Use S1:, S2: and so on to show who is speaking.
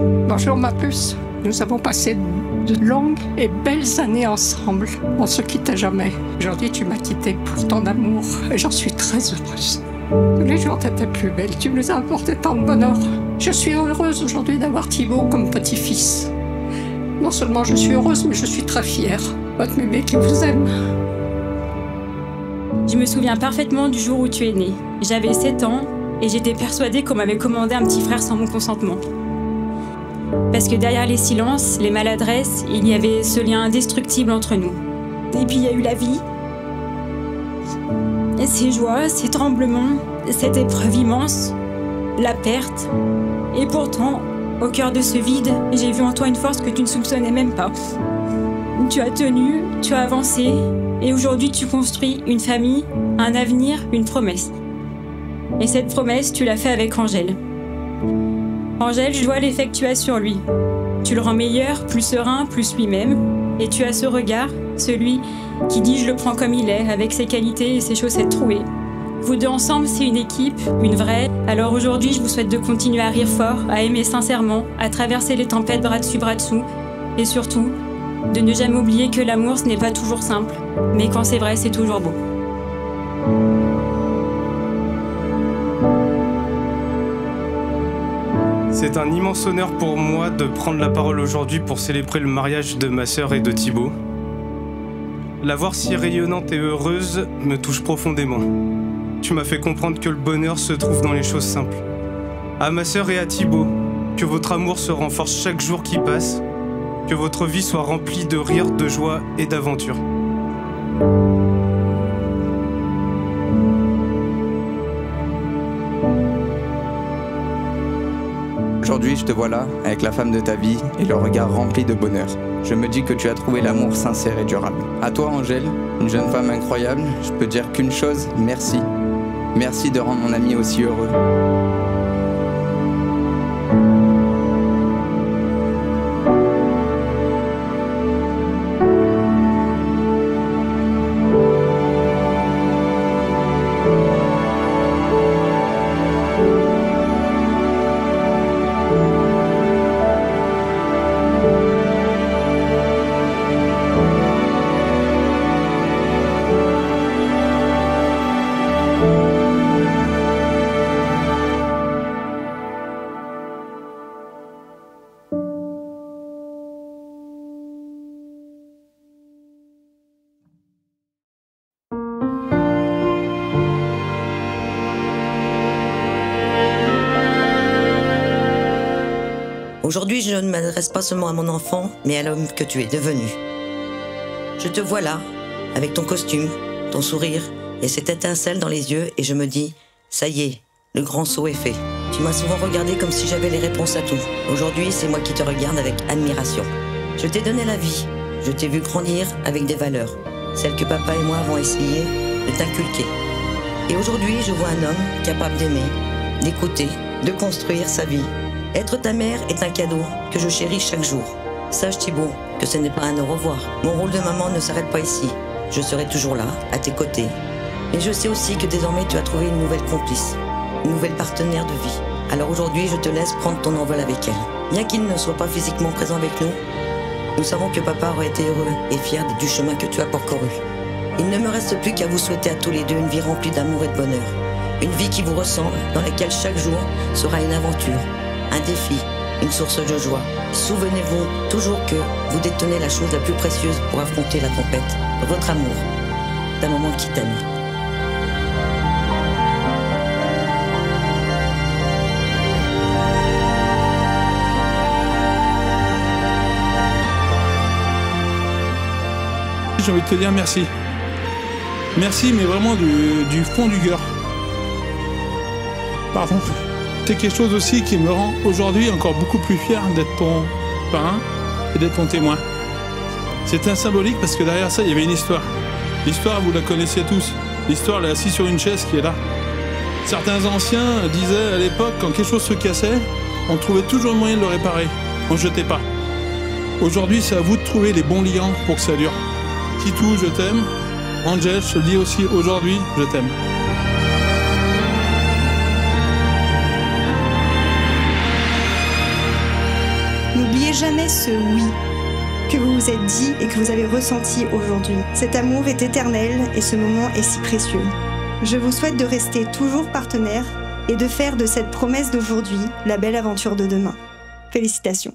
S1: Bonjour ma puce. Nous avons passé de longues et belles années ensemble. On se quittait jamais. Aujourd'hui, tu m'as quitté pour ton amour et j'en suis très heureuse. Tous les jours, t'étais plus belle. Tu nous as apporté tant de bonheur. Je suis heureuse aujourd'hui d'avoir Thibaut comme petit-fils. Non seulement je suis heureuse, mais je suis très fière. Votre bébé qui vous aime.
S2: Je me souviens parfaitement du jour où tu es né. J'avais 7 ans et j'étais persuadée qu'on m'avait commandé un petit frère sans mon consentement. Parce que derrière les silences, les maladresses, il y avait ce lien indestructible entre nous. Et puis il y a eu la vie. Et ces joies, ces tremblements, cette épreuve immense, la perte. Et pourtant, au cœur de ce vide, j'ai vu en toi une force que tu ne soupçonnais même pas. Tu as tenu, tu as avancé, et aujourd'hui tu construis une famille, un avenir, une promesse. Et cette promesse, tu l'as fait avec Angèle. Angèle, je vois l'effet que tu as sur lui. Tu le rends meilleur, plus serein, plus lui-même. Et tu as ce regard, celui qui dit je le prends comme il est, avec ses qualités et ses chaussettes trouées. Vous deux ensemble, c'est une équipe, une vraie. Alors aujourd'hui, je vous souhaite de continuer à rire fort, à aimer sincèrement, à traverser les tempêtes bras dessus, bras dessous. Et surtout, de ne jamais oublier que l'amour, ce n'est pas toujours simple. Mais quand c'est vrai, c'est toujours beau.
S3: C'est un immense honneur pour moi de prendre la parole aujourd'hui pour célébrer le mariage de ma sœur et de Thibaut. La voir si rayonnante et heureuse me touche profondément. Tu m'as fait comprendre que le bonheur se trouve dans les choses simples. À ma sœur et à Thibaut, que votre amour se renforce chaque jour qui passe, que votre vie soit remplie de rire, de joie et d'aventure.
S4: Aujourd'hui, je te vois là, avec la femme de ta vie et le regard rempli de bonheur. Je me dis que tu as trouvé l'amour sincère et durable. À toi, Angèle, une jeune femme incroyable, je peux dire qu'une chose, merci. Merci de rendre mon ami aussi heureux.
S5: Aujourd'hui, je ne m'adresse pas seulement à mon enfant, mais à l'homme que tu es devenu. Je te vois là, avec ton costume, ton sourire et cette étincelle dans les yeux, et je me dis, ça y est, le grand saut est fait. Tu m'as souvent regardé comme si j'avais les réponses à tout. Aujourd'hui, c'est moi qui te regarde avec admiration. Je t'ai donné la vie, je t'ai vu grandir avec des valeurs, celles que papa et moi avons essayé de t'inculquer. Et aujourd'hui, je vois un homme capable d'aimer, d'écouter, de construire sa vie. Être ta mère est un cadeau que je chéris chaque jour. Sache Thibaut que ce n'est pas un au revoir. Mon rôle de maman ne s'arrête pas ici. Je serai toujours là, à tes côtés. Mais je sais aussi que désormais tu as trouvé une nouvelle complice, une nouvelle partenaire de vie. Alors aujourd'hui, je te laisse prendre ton envol avec elle. Bien qu'il ne soit pas physiquement présent avec nous, nous savons que papa aurait été heureux et fier du chemin que tu as parcouru. Il ne me reste plus qu'à vous souhaiter à tous les deux une vie remplie d'amour et de bonheur. Une vie qui vous ressemble, dans laquelle chaque jour sera une aventure, un défi, une source de joie. Souvenez-vous toujours que vous détenez la chose la plus précieuse pour affronter la tempête, votre amour, d'un maman qui t'aime.
S6: J'ai envie de te dire merci. Merci, mais vraiment du fond du cœur. Pardon. C'est quelque chose aussi qui me rend aujourd'hui encore beaucoup plus fier d'être ton parrain et d'être ton témoin. C'est un symbolique parce que derrière ça, il y avait une histoire. L'histoire, vous la connaissez tous. L'histoire, elle est assise sur une chaise qui est là. Certains anciens disaient à l'époque, quand quelque chose se cassait, on trouvait toujours le moyen de le réparer. On ne jetait pas. Aujourd'hui, c'est à vous de trouver les bons liants pour que ça dure. Titou, je t'aime. Angèle, je te le dis aussi aujourd'hui, je t'aime.
S7: N'oubliez jamais ce oui que vous vous êtes dit et que vous avez ressenti aujourd'hui. Cet amour est éternel et ce moment est si précieux. Je vous souhaite de rester toujours partenaires et de faire de cette promesse d'aujourd'hui la belle aventure de demain. Félicitations.